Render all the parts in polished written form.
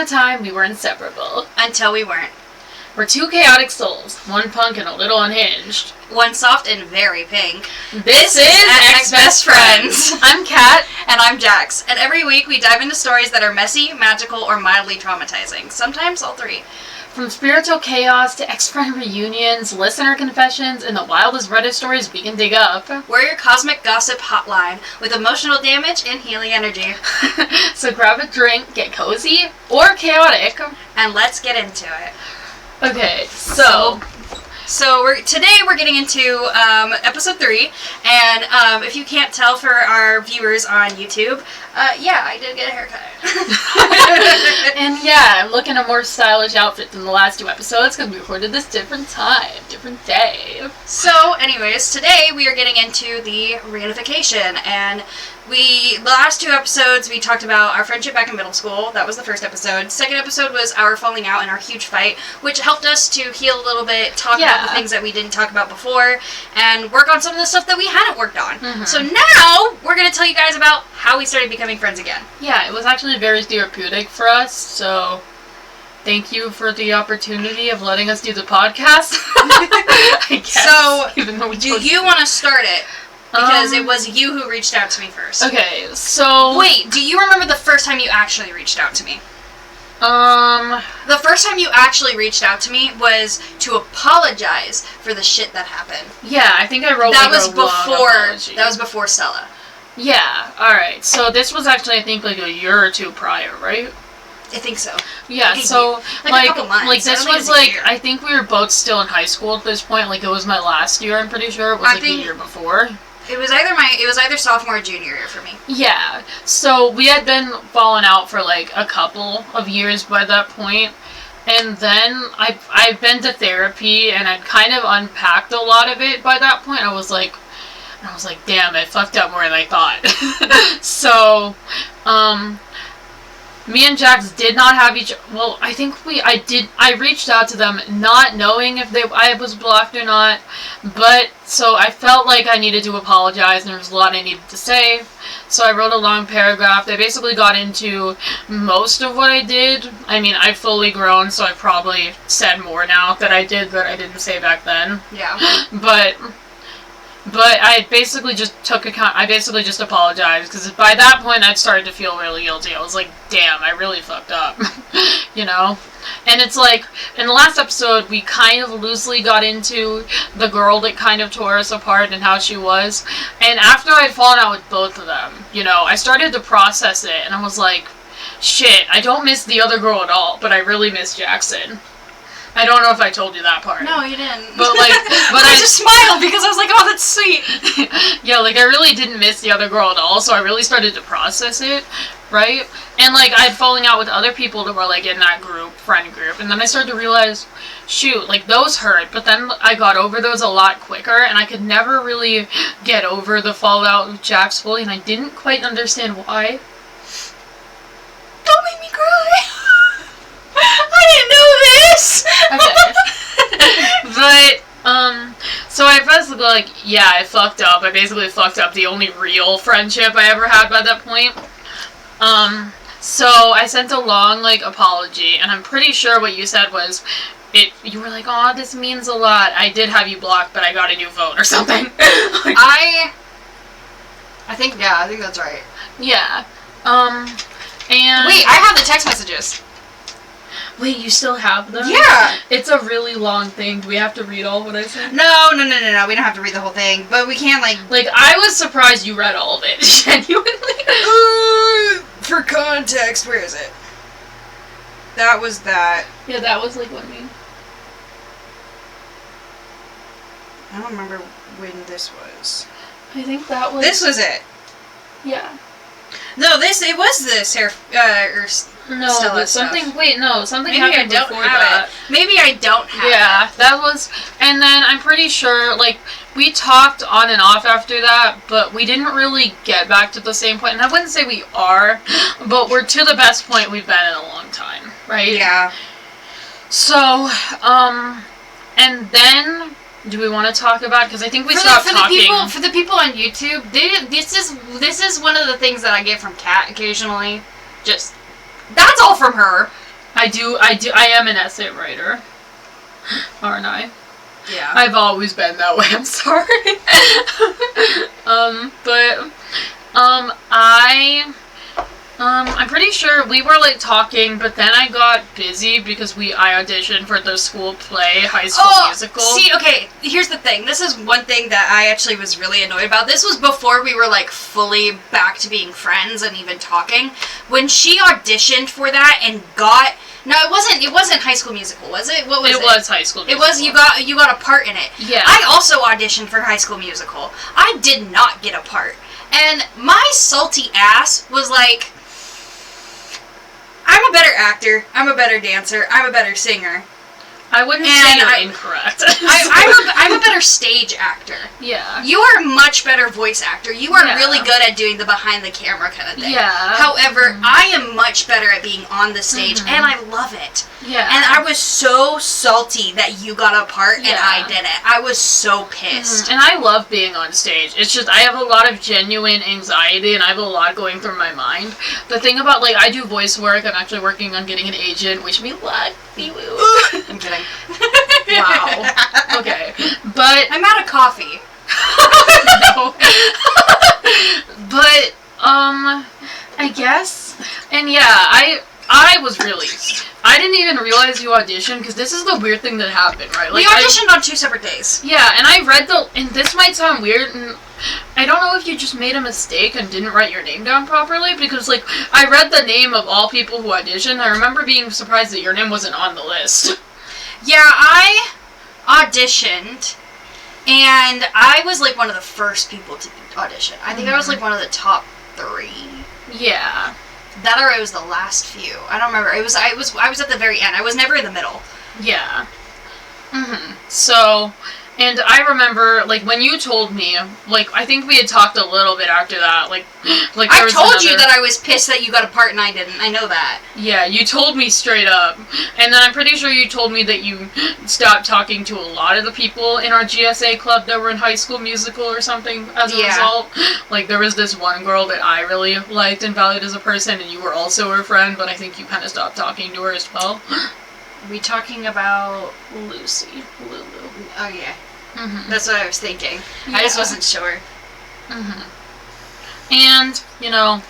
a time, we were inseparable. Until we weren't. We're two chaotic souls, one punk and a little unhinged. One soft and very pink. This is Ex-Best-Friends. I'm Kat. And I'm Jax. And every week we dive into stories that are messy, magical, or mildly traumatizing. Sometimes all three. From spiritual chaos to ex-friend reunions, listener confessions, and the wildest Reddit stories we can dig up. We're your cosmic gossip hotline with emotional damage and healing energy. So grab a drink, get cozy, or chaotic. And let's get into it. Okay, so today we're getting into episode 3, and if you can't tell for our viewers on YouTube, I did get a haircut. And yeah, I'm looking at a more stylish outfit than the last 2 episodes because we recorded this different time, different day. So, anyways, today we are getting into the reunification, and the last 2 episodes we talked about our friendship back in middle school. That was the first episode. Second episode was our falling out and our huge fight, which helped us to heal a little bit, talk about the things that we didn't talk about before, and work on some of the stuff that we hadn't worked on. Mm-hmm. So now we're going to tell you guys about how we started becoming friends again. Yeah, it was actually very therapeutic for us, so thank you for the opportunity of letting us do the podcast. I guess, so, even though do you want to start it? Because it was you who reached out to me first. Okay, so... Wait, do you remember the first time you actually reached out to me? The first time you actually reached out to me was to apologize for the shit that happened. Yeah, I think I wrote that like was a long apology. That was before Stella. Yeah, alright. So this was actually, I think, like a year or 2 prior, right? I think so. Yeah, so, a couple months. Like, this was, like, I think we were both still in high school at this point. Like, it was my last year, I'm pretty sure. It was, like, the year before. It was either sophomore or junior year for me. Yeah. So, we had been falling out for, like, a couple of years by that point. And then, I've been to therapy, and I'd kind of unpacked a lot of it by that point. I was like, damn, I fucked up more than I thought. So, me and Jax did not have well, I think I reached out to them not knowing if I was blocked or not, but, so I felt like I needed to apologize, and there was a lot I needed to say, so I wrote a long paragraph that basically got into most of what I did. I mean, I've fully grown, so I probably said more now that I didn't say back then. Yeah. But I basically just I basically just apologized, because by that point I'd started to feel really guilty. I was like, damn, I really fucked up, you know? And it's like, in the last episode, we kind of loosely got into the girl that kind of tore us apart and how she was. And after I'd fallen out with both of them, you know, I started to process it, and I was like, shit, I don't miss the other girl at all, but I really miss Jackson. I don't know if I told you that part. No, you didn't. But I just smiled because I was like, oh, that's sweet. Yeah, like, I really didn't miss the other girl at all, so I really started to process it, right? And, like, I'd falling out with other people that were, like, in that friend group, and then I started to realize, shoot, like, those hurt, but then I got over those a lot quicker, and I could never really get over the fallout with Jax fully, and I didn't quite understand why. Don't make me cry! I didn't know this! Okay. But, so I basically, like, yeah, I fucked up. I basically fucked up the only real friendship I ever had by that point. So I sent a long, like, apology, and I'm pretty sure what you said was, you were like, aw, this means a lot. I did have you blocked, but I got a new phone or something. I think that's right. Yeah. And... Wait, I have the text messages. Wait, you still have them? Yeah! It's a really long thing. Do we have to read all of what I said? No. We don't have to read the whole thing. But we can, like... Like, I was surprised you read all of it. Genuinely. For context, where is it? That was that. Yeah, that was, like, what I mean. I don't remember when this was. I think that was... This was it. Yeah. No, it was this hair, no, Stella something, stuff. Wait, no, something Maybe happened before I don't have that. it. Maybe I don't have it. Yeah, that was, and then I'm pretty sure, like, we talked on and off after that, but we didn't really get back to the same point, and I wouldn't say we are, but we're to the best point we've been in a long time, right? Yeah. So, and then... Do we want to talk about? Because I think we stopped talking. For the people on YouTube, this is one of the things that I get from Kat occasionally. Just that's all from her. I am an essay writer, aren't I? Yeah. I've always been that way, I'm sorry. I'm pretty sure we were, like, talking, but then I got busy because I auditioned for the school play, High School Musical. See, okay, here's the thing. This is one thing that I actually was really annoyed about. This was before we were, like, fully back to being friends and even talking. When she auditioned for that and got... No, it wasn't High School Musical, was it? What was it? It was High School Musical. It was, you got a part in it. Yeah. I also auditioned for High School Musical. I did not get a part. And my salty ass was like... I'm a better actor, I'm a better dancer, I'm a better singer. I wouldn't say you're incorrect. I'm a better stage actor. Yeah. You are a much better voice actor. You are Yeah. really good at doing the behind the camera kind of thing. Yeah. However, I am much better at being on the stage, and I love it. Yeah. And I was so salty that you got a part and I didn't. I was so pissed. And I love being on stage. It's just I have a lot of genuine anxiety and I have a lot going through my mind. The thing about, like, I do voice work. I'm actually working on getting an agent. Wish me luck. I'm kidding. Wow. Okay. But I'm out of coffee. no. But I guess, and yeah, I was really... I didn't even realize you auditioned, because this is the weird thing that happened, right? Like, we auditioned on 2 separate days. Yeah, and I read and this might sound weird, and I don't know if you just made a mistake and didn't write your name down properly, because, like, I read the name of all people who auditioned. I remember being surprised that your name wasn't on the list. Yeah, I auditioned, and I was, like, one of the first people to audition. I think I was, like, one of the top 3. Yeah. That or it was the last few. I don't remember. I was at the very end. I was never in the middle. Yeah. So, and I remember, like, when you told me, like, I think we had talked a little bit after that, like I told you that I was pissed that you got a part and I didn't. I know that. Yeah, you told me straight up. And then I'm pretty sure you told me that you stopped talking to a lot of the people in our GSA club that were in High School Musical or something as a result. Like, there was this one girl that I really liked and valued as a person, and you were also her friend, but I think you kind of stopped talking to her as well. Are we talking about Lulu. Oh, yeah. That's what I was thinking. Yeah. I just wasn't sure. And, you know,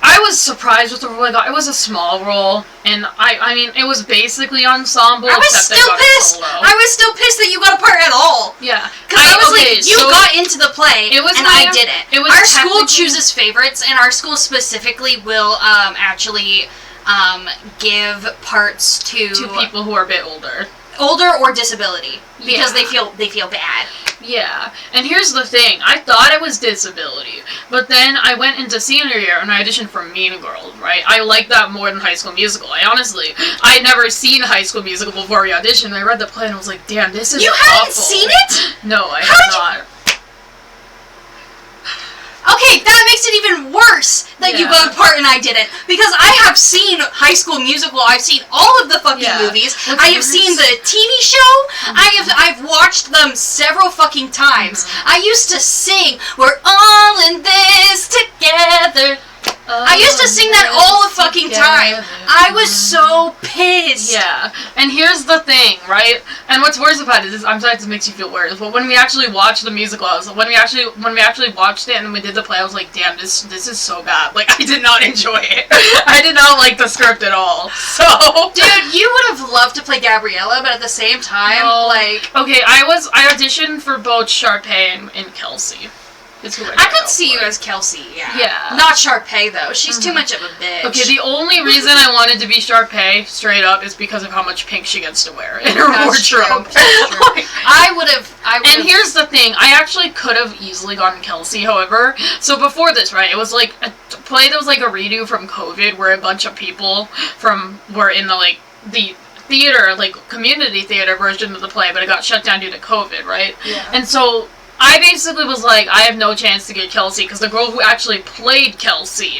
I was surprised with the role I got. It was a small role, and I mean, it was basically ensemble. I was still pissed. I was still pissed that you got a part at all. Yeah, because I was like, you got into the play, and I didn't. It was our school chooses favorites, and our school specifically will actually give parts to people who are a bit older or disability, because they feel bad. Yeah, and here's the thing. I thought it was disability, but then I went into senior year and I auditioned for Mean Girls, right? I liked that more than High School Musical. I had never seen High School Musical before we auditioned, and I read the play and I was like, damn, this is awful. You hadn't seen it? No, I have not. Okay, that makes it even worse that you got a part and I didn't. Because I have seen High School Musical. I've seen all of the fucking movies. I have seen the TV show. I've watched them several fucking times. I used to sing, "We're all in this together." I used to sing that all the fucking time. I was so pissed. Yeah, and here's the thing, right? And what's worse about it is, I'm sorry this makes you feel worse, but when we actually watched the musical, when we actually watched it and we did the play, I was like, damn, this is so bad. Like, I did not enjoy it. I did not like the script at all. So, dude, you would have loved to play Gabriella, but at the same time, okay, I auditioned for both Sharpay and Kelsey. I could see you as Kelsey, yeah. Not Sharpay, though. She's too much of a bitch. Okay, the only reason I wanted to be Sharpay, straight up, is because of how much pink she gets to wear in her wardrobe. I would have. And here's the thing, I actually could have easily gotten Kelsey, however. So before this, right, it was like a play that was like a redo from COVID, where a bunch of people were in the theater, like community theater version of the play, but it got shut down due to COVID, right? Yeah. And so I basically was like, I have no chance to get Kelsey, because the girl who actually played Kelsey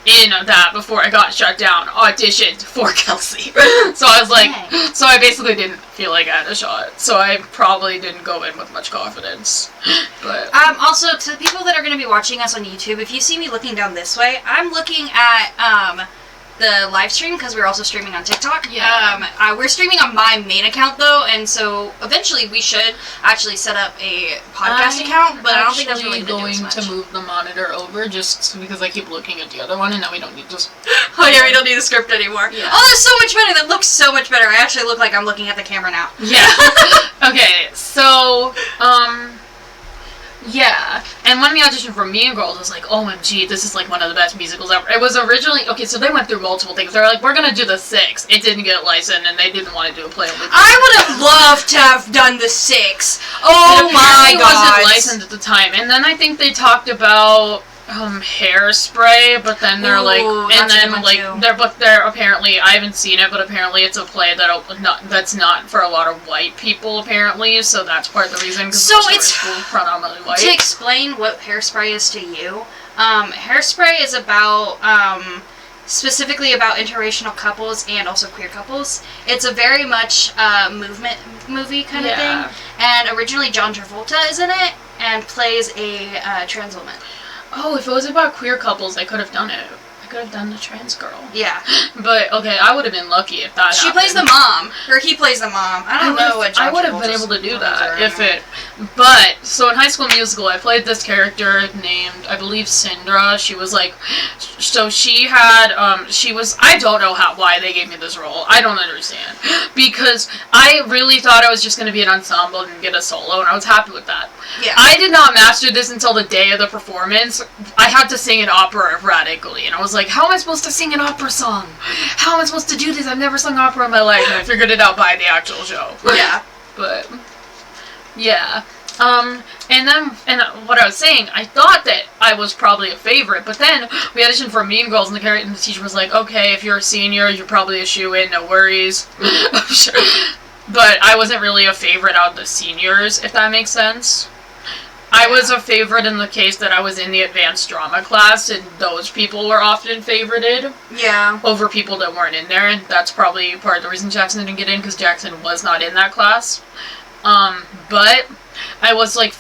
in that before it got shut down auditioned for Kelsey. So I was like, so I basically didn't feel like I had a shot. So I probably didn't go in with much confidence. But also, to the people that are going to be watching us on YouTube, if you see me looking down this way, I'm looking at the live stream because we're also streaming on TikTok. Yeah. We're streaming on my main account though, and so eventually we should actually set up a podcast account, but I don't think that's really going to move the monitor over just because I keep looking at the other one, and now we don't need to. Oh yeah, we don't need the script anymore. Yeah. Oh, that's so much better. That looks so much better. I actually look like I'm looking at the camera now. Yeah. Okay, so yeah, and when we auditioned for Mean Girls, I was like, OMG, this is like one of the best musicals ever. It was originally, okay, so they went through multiple things. They were like, we're gonna do the 6. It didn't get licensed, and they didn't want to do a play. I would have loved to have done the 6. Oh my god. It wasn't licensed at the time. And then I think they talked about Hairspray, but then they're like, and then like they're apparently, I haven't seen it, but apparently it's a play that's not for a lot of white people apparently, so that's part of the reason. So it's predominantly white. To explain what Hairspray is to you, Hairspray is about specifically about interracial couples and also queer couples. It's a very much movement movie kind of thing, and originally John Travolta is in it and plays a trans woman. Oh, if it was about queer couples, I could have done it. I could have done the trans girl. Yeah. But, okay, I would have been lucky if that happened. She plays the mom. Or he plays the mom. I don't know what John I would have been able to do that if it... But, so in High School Musical, I played this character named, I believe, Syndra. She was like... So she had, she was... I don't know why they gave me this role. I don't understand. Because I really thought I was just going to be an ensemble and get a solo, and I was happy with that. Yeah. I did not master this until the day of the performance. I had to sing an opera erratically, and I was like, how am I supposed to sing an opera song? How am I supposed to do this? I've never sung opera in my life, and I figured it out by the actual show. Yeah. But, yeah. And then, what I was saying, I thought that I was probably a favorite, but then we auditioned for Mean Girls, and the teacher was like, okay, if you're a senior, you're probably a shoo-in, no worries. But I wasn't really a favorite out of the seniors, if that makes sense. I was a favorite in the case that I was in the advanced drama class, and those people were often favorited. Yeah. Over people that weren't in there, and that's probably part of the reason Jackson didn't get in, because Jackson was not in that class. But I was like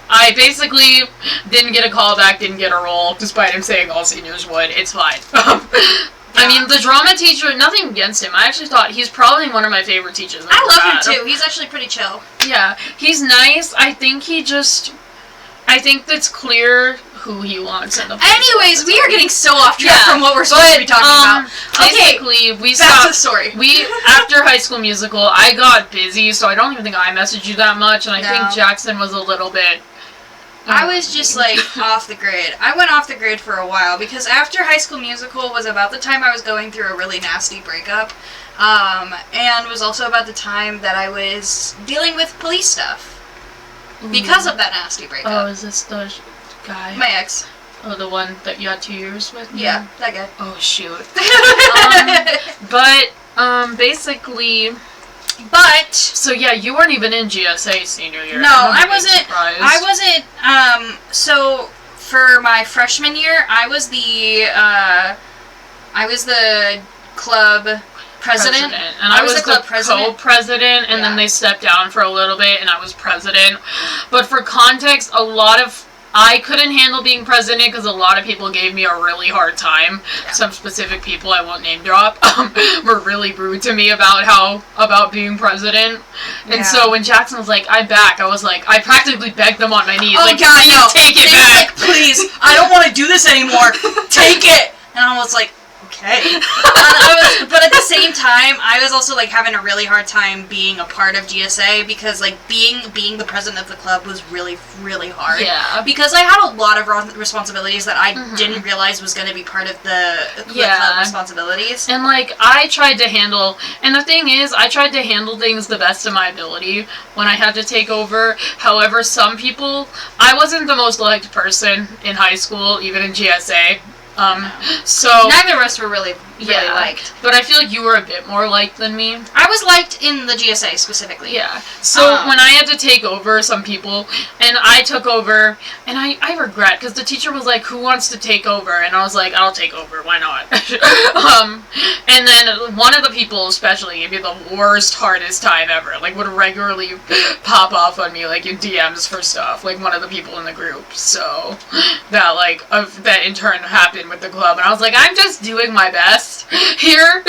I basically didn't get a callback, didn't get a role, despite him saying all seniors would. It's fine. I mean, the drama teacher, nothing against him. I actually thought he's probably one of my favorite teachers. I love him too. He's actually pretty chill. Yeah, he's nice. I think that's clear who he wants in the play. Anyways, we are getting so off track from what we're supposed to be talking about. Okay, basically, we back to the story. After High School Musical, I got busy, so I don't even think I messaged you that much, and I think Jackson was a little bit... I was just, like, off the grid. I went off the grid for a while, because after High School Musical was about the time I was going through a really nasty breakup, and was also about the time that I was dealing with police stuff, because of that nasty breakup. Oh, is this the guy? My ex. Oh, the one that you had 2 years with? Yeah, that guy. Oh, shoot. Basically... But so yeah, you weren't even in GSA senior year. No, I wasn't. I wasn't. So for my freshman year, I was the club president. And I was the club co-president, and then they stepped down for a little bit, and I was president. But for context, I couldn't handle being president because a lot of people gave me a really hard time. Yeah. Some specific people, I won't name drop, were really rude to me about being president. And so when Jackson was like, I'm back, I was like, I practically begged them on my knees. Oh like, God, no. Take it back. Like, please, I don't want to do this anymore. Take it. And I was like, okay. But at the same time, I was also like having a really hard time being a part of GSA because like being the president of the club was really, really hard. Yeah. Because I had a lot of responsibilities that I didn't realize was going to be part of the club responsibilities. And like I tried to handle things the best of my ability when I had to take over. However, some people, I wasn't the most liked person in high school, even in GSA. So neither of us were really really liked. But I feel like you were a bit more liked than me. I was liked in the GSA specifically. Yeah. So when I had to take over some people, and I took over, and I regret, because the teacher was like, who wants to take over? And I was like, I'll take over, why not? And then one of the people especially gave me the worst, hardest time ever. Like, would regularly pop off on me, like, in DMs for stuff. Like, one of the people in the group. So, that in turn happened with the club. And I was like, I'm just doing my best here.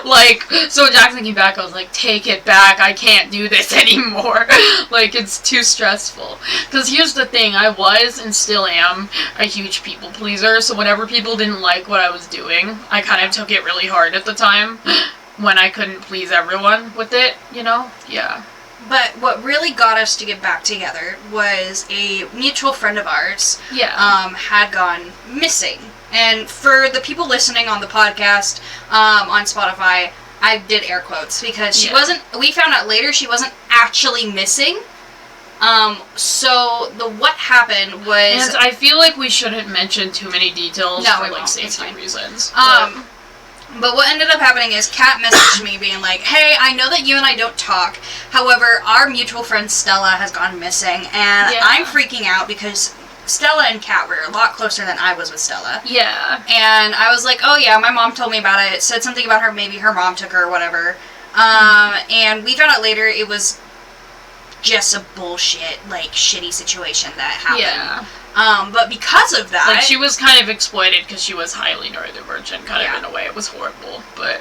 Like, so when Jackson came back, I was like, take it back. I can't do this anymore. Like, it's too stressful. Because here's the thing. I was and still am a huge people pleaser. So whenever people didn't like what I was doing, I kind of took it really hard at the time when I couldn't please everyone with it, you know? Yeah. But what really got us to get back together was a mutual friend of ours had gone missing. And for the people listening on the podcast, on Spotify, I did air quotes because she wasn't, we found out later she wasn't actually missing. So what happened was... And I feel like we shouldn't mention too many details for like safety reasons. But what ended up happening is Kat messaged me being like, hey, I know that you and I don't talk. However, our mutual friend Stella has gone missing, and I'm freaking out because Stella and Kat were a lot closer than I was with Stella. Yeah. And I was like, oh yeah, my mom told me about it. Said something about her, maybe her mom took her or whatever. And we found out later it was just a bullshit, like, shitty situation that happened. Yeah. But because of that... Like, she was kind of exploited because she was highly neurodivergent, kind of, in a way. It was horrible, but...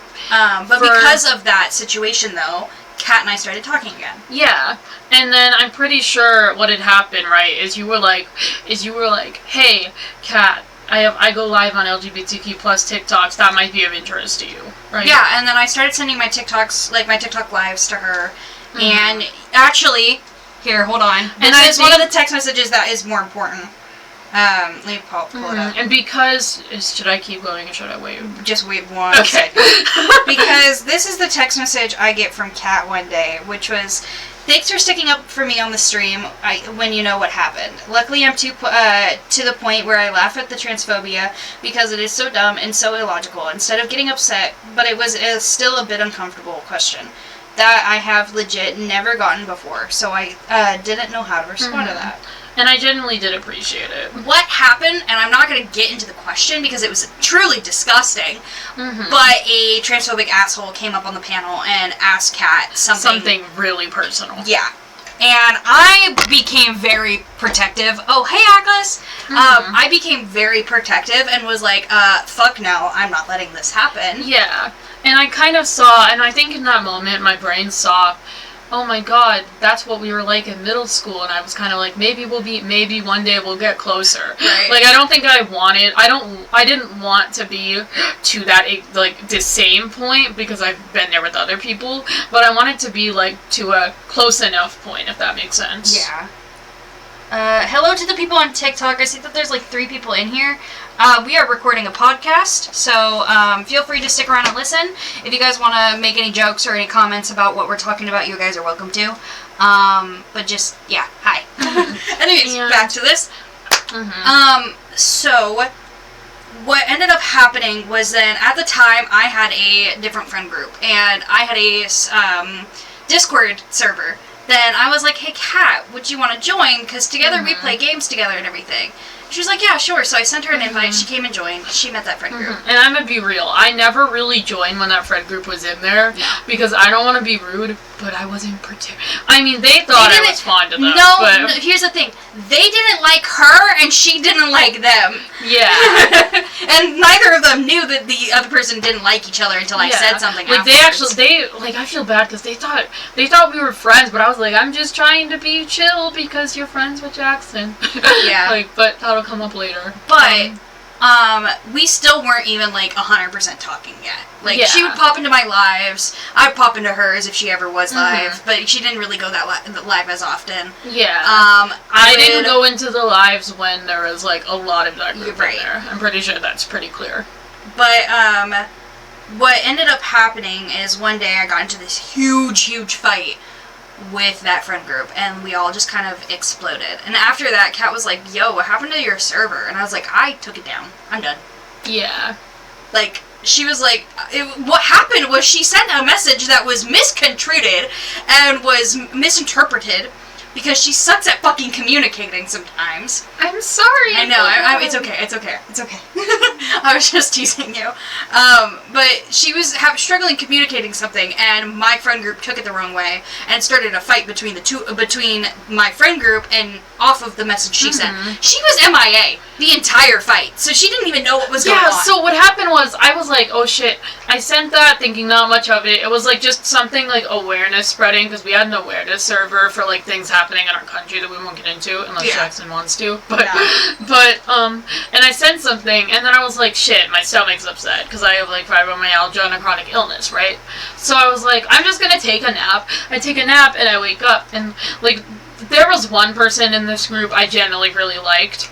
because of that situation, though, Kat and I started talking again. Yeah. And then I'm pretty sure what had happened, right, is you were like, hey, Kat, I go live on LGBTQ plus TikToks, that might be of interest to you, right? Yeah, and then I started sending my TikToks, like, my TikTok lives to her, and actually... Here, hold on. This is one of the text messages that is more important. Let me pull it up. And because... Should I keep going or should I wait? Just wait one second. Because this is the text message I get from Kat one day, which was, thanks for sticking up for me on the stream when you know what happened. Luckily, I'm to the point where I laugh at the transphobia because it is so dumb and so illogical instead of getting upset, but it was still a bit uncomfortable question that I have legit never gotten before, so I didn't know how to respond to that. And I genuinely did appreciate it. What happened, and I'm not going to get into the question because it was truly disgusting, but a transphobic asshole came up on the panel and asked Kat something really personal. Yeah. And I became very protective. Oh, hey, Agnes! I became very protective and was like, fuck no, I'm not letting this happen. Yeah. And I kind of saw, and I think in that moment my brain saw, oh my god, that's what we were like in middle school, and I was kind of like, maybe one day we'll get closer. Right. Like, I don't think I didn't want to be to that, like, the same point, because I've been there with other people, but I wanted to be, like, to a close enough point, if that makes sense. Yeah. Hello to the people on TikTok. I see that there's like 3 people in here. We are recording a podcast, so feel free to stick around and listen. If you guys want to make any jokes or any comments about what we're talking about, you guys are welcome to. But just, yeah, hi. Anyways, back to this. So, what ended up happening was then, at the time, I had a different friend group, and I had a Discord server. Then I was like, hey, Kat, would you want to join? Because together we play games together and everything. She was like, yeah, sure. So I sent her an invite. She came and joined. She met that friend group. And I'm going to be real. I never really joined when that friend group was in there. No. Because I don't want to be rude, but I wasn't particular. I mean, they thought I was fond of them. No, here's the thing. They didn't like her, and she didn't like them. Yeah. And neither of them knew that the other person didn't like each other until I said something like, afterwards. I feel bad because they thought we were friends, but I was like, I'm just trying to be chill because you're friends with Jackson. Yeah. Like, but that'll come up later. But, we still weren't even, like, 100% talking yet. Like, she would pop into my lives. I'd pop into hers if she ever was live. But she didn't really go that live as often. Yeah. I didn't go into the lives when there was, like, a lot of that group in there. I'm pretty sure that's pretty clear. But, what ended up happening is one day I got into this huge fight with that friend group, and we all just kind of exploded. And after that, Kat was like, yo, what happened to your server? And I was like, I took it down. I'm done. Yeah. Like, she was like, what happened was she sent a message that was misconstrued and was misinterpreted because she sucks at fucking communicating sometimes. I'm sorry. I know. It's okay. It's okay. It's okay. I was just teasing you. But she was struggling communicating something, and my friend group took it the wrong way, and it started a fight between between my friend group and off of the message she sent. She was MIA the entire fight, so she didn't even know what was going on. Yeah, so what happened was, I was like, oh shit, I sent that thinking not much of it. It was like just something like awareness spreading, because we had an awareness server for like things happening in our country that we won't get into unless Jackson wants to. But and I sent something, and then I was like, shit, my stomach's upset because I have like fibromyalgia and a chronic illness, right? So I was like, I'm just gonna take a nap. I take a nap and I wake up, and like there was one person in this group I generally really liked.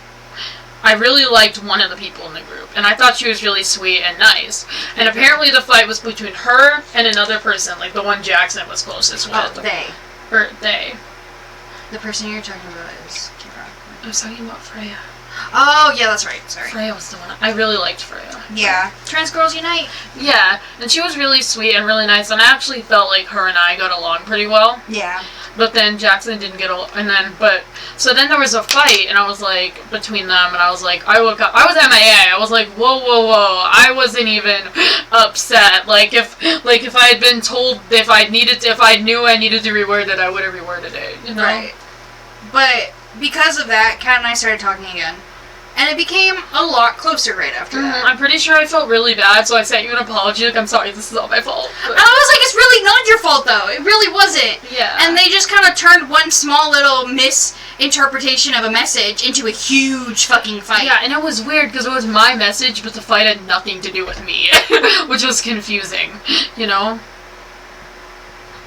I really liked one of the people in the group, and I thought she was really sweet and nice. And apparently the fight was between her and another person, like the one Jackson was closest with. Oh, they. Or they. The person you're talking about is Kira. I was talking about Freya. Oh, yeah, that's right. Sorry. Freya was the one. I really liked Freya. Yeah. Trans Girls Unite. Yeah, and she was really sweet and really nice, and I actually felt like her and I got along pretty well. Yeah. But then Jackson didn't get along, so then there was a fight, and I was like, between them, and I was like, I woke up, I was MIA, I was like, whoa, I wasn't even upset, like, if I had been told, if I knew I needed to reword it, I would have reworded it, you know? Right. But, because of that, Kat and I started talking again. And it became a lot closer right after that. I'm pretty sure I felt really bad, so I sent you an apology, like, I'm sorry, this is all my fault. But. And I was like, it's really not your fault, though. It really wasn't. Yeah. And they just kind of turned one small little misinterpretation of a message into a huge fucking fight. Yeah, and it was weird, because it was my message, but the fight had nothing to do with me, which was confusing, you know?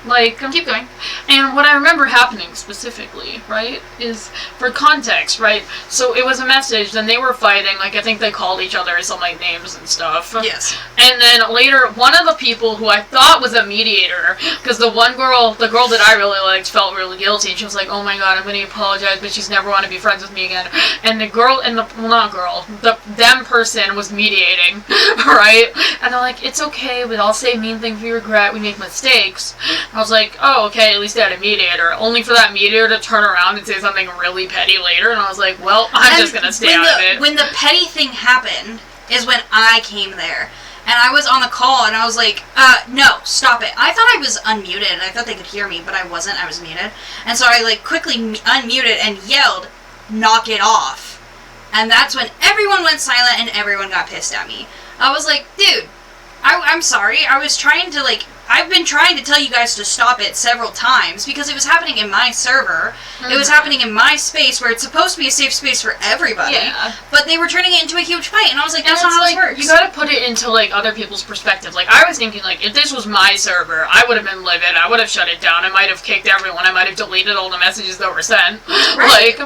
Like, keep going. And what I remember happening specifically, right, is for context, right? So it was a message, then they were fighting, like I think they called each other some like names and stuff. Yes. And then later, one of the people who I thought was a mediator, because the girl that I really liked felt really guilty, and she was like, oh my god, I'm going to apologize, but she's never want to be friends with me again. And the girl, them person was mediating, right? And they're like, it's okay, we all say mean things we regret, we make mistakes. I was like, oh, okay, at least they had a mediator. Only for that mediator to turn around and say something really petty later, and I was like, well, I'm just gonna stay out of it. When the petty thing happened is when I came there. And I was on the call, and I was like, no, stop it. I thought I was unmuted, and I thought they could hear me, but I wasn't. I was muted. And so I, like, quickly unmuted and yelled, knock it off. And that's when everyone went silent and everyone got pissed at me. I was like, dude, I'm sorry. I was trying to, like... I've been trying to tell you guys to stop it several times because it was happening in my server. It was happening in my space where it's supposed to be a safe space for everybody. Yeah. But they were turning it into a huge fight, and I was like, that's not how this works. You gotta put it into, like, other people's perspective. Like, I was thinking, like, if this was my server, I would have been livid. I would have shut it down. I might have kicked everyone. I might have deleted all the messages that were sent. Right.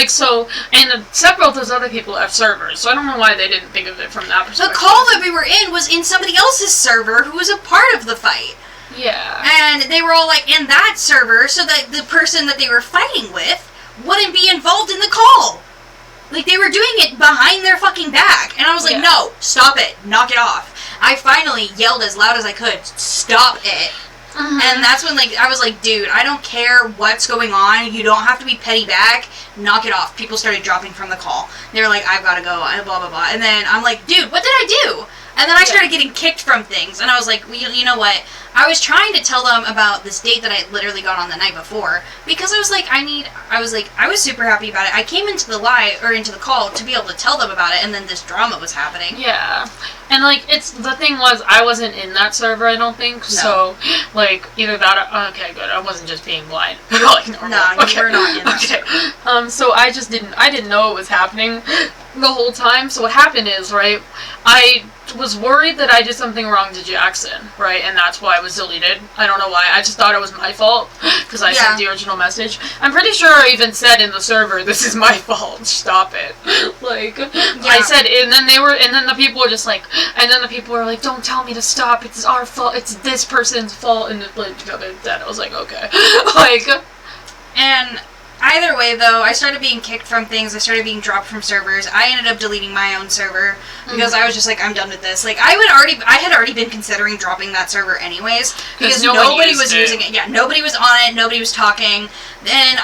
So, and several of those other people have servers, so I don't know why they didn't think of it from that perspective. The call that we were in was in somebody else's server who was a part of the fight. Yeah. And they were all, like, in that server so that the person that they were fighting with wouldn't be involved in the call. Like, they were doing it behind their fucking back. And I was like, no, stop it. Knock it off. I finally yelled as loud as I could, stop it. And that's when, like, I was like, dude, I don't care what's going on. You don't have to be petty back. Knock it off. People started dropping from the call. They were like, I've got to go, and blah, blah, blah. And then I'm like, dude, what did I do? And then I started getting kicked from things. And I was like, well, you know what? I was trying to tell them about this date that I literally got on the night before. Because I was like, I was super happy about it. I came into the call to be able to tell them about it. And then this drama was happening. Yeah. And, like, the thing was, I wasn't in that server, I don't think. No. So, like, either that, okay, good. I wasn't just being blind. Like, normal. No, you were not in that server. So I didn't know it was happening the whole time. So what happened is, right, I was worried that I did something wrong to Jackson, right, and that's why I was deleted. I don't know why. I just thought it was my fault because I sent the original message. I'm pretty sure I even said in the server, "This is my fault. Stop it." Like, I said, and then the people were just like, and then the people were like, "Don't tell me to stop. It's our fault. It's this person's fault." And like, they're dead. I was like, okay, like, and Either way, though, I started being kicked from things. I started being dropped from servers. I ended up deleting my own server because I was just like, I'm done with this. Like, I had already been considering dropping that server anyways because nobody was using it. Yeah, nobody was on it. Nobody was talking. And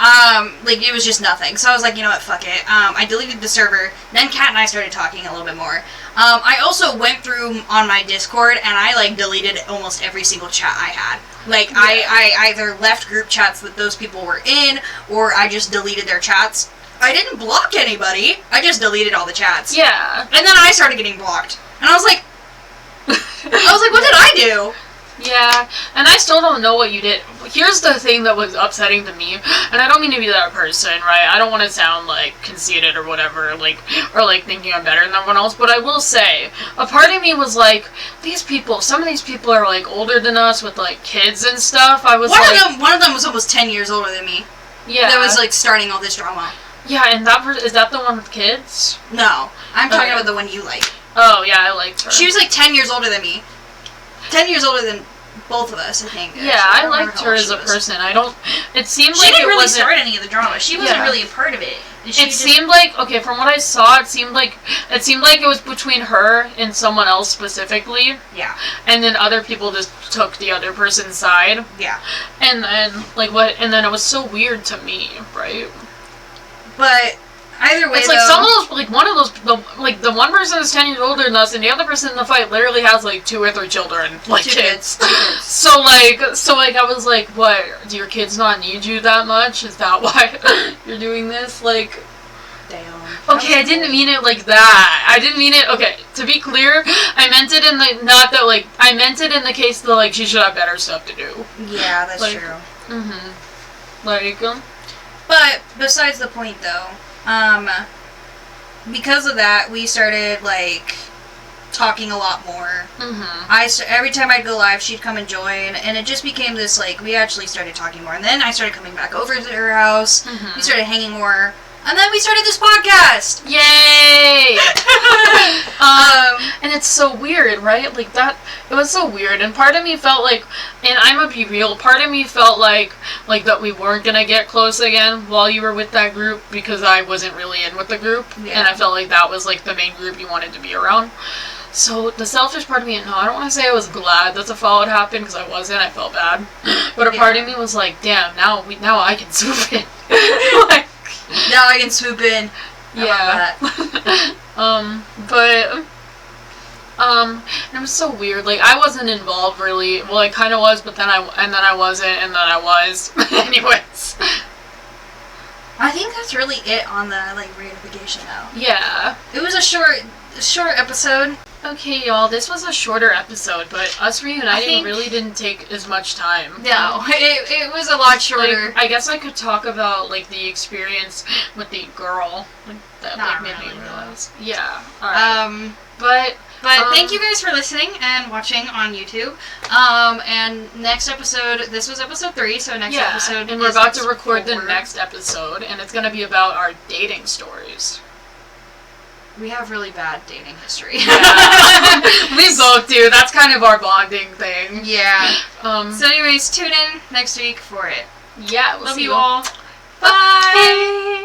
like, it was just nothing. So I was like, you know what, fuck it. I deleted the server. Then Kat and I started talking a little bit more. I also went through on my Discord and I like deleted almost every single chat I had. Like, yeah. I either left group chats that those people were in, or I just deleted their chats. I didn't block anybody. I just deleted all the chats. Yeah. And then I started getting blocked. And I was like, what did I do? Yeah, and I still don't know what you did. Here's the thing that was upsetting to me, and I don't mean to be that person, right? I don't want to sound, like, conceited or whatever, like, or, like, thinking I'm better than everyone else, but I will say, a part of me was like, some of these people are, like, older than us with, like, kids and stuff. I was one of them was almost 10 years older than me. Yeah. That was, like, starting all this drama. Yeah, and is that the one with kids? No. I'm talking about the one you like. Oh, yeah, I liked her. She was, like, 10 years older than me. 10 years older than both of us, I think. Yeah, I liked her as a person. It seemed like she didn't really start any of the drama. She wasn't really a part of it. It seemed like, okay, from what I saw, it seemed like it was between her and someone else specifically. Yeah. And then other people just took the other person's side. Yeah. And then it was so weird to me, right? But either way, it's like some of those, like one of those, the one person is 10 years older than us, and the other person in the fight literally has like 2 or 3 children, like kids. So like I was like, what? Do your kids not need you that much? Is that why you're doing this? Like, damn. Okay, I didn't mean it like that. I didn't mean it. Okay, to be clear, I meant it in I meant it in the case that like she should have better stuff to do. Yeah, that's true. But besides the point, though. Because of that, we started, like, talking a lot more. Every time I'd go live, she'd come and join, and it just became this, like, we actually started talking more. And then I started coming back over to her house, we started hanging more, and then we started this podcast! Yay! And it's so weird, right? Like, it was so weird, and part of me felt like, and I'm gonna be real, part of me felt like that we weren't gonna get close again while you were with that group, because I wasn't really in with the group, and I felt like that was, like, the main group you wanted to be around. So, the selfish part of me, no, I don't want to say I was glad that the fallout happened, because I wasn't, I felt bad. But a part of me was like, damn, now I can swoop in. Like, now I can swoop in. Yeah. And it was so weird. Like, I wasn't involved really. Well, I kind of was, but then I wasn't, and then I was. Anyways. I think that's really it on the, like, reunification, though. Yeah. It was a short episode. Okay, y'all, this was a shorter episode, but us reuniting really didn't take as much time. No, it was a lot shorter. Like, I guess I could talk about, like, the experience with the girl. Like, that, not made really, me realize. Yeah, alright. But thank you guys for listening and watching on YouTube. And next episode, this was episode 3, so next episode. And we're about to record the next episode, and it's going to be about our dating stories. We have really bad dating history. Yeah. We both do. That's kind of our bonding thing. Yeah. So anyways, tune in next week for it. Yeah. Love you all. Bye.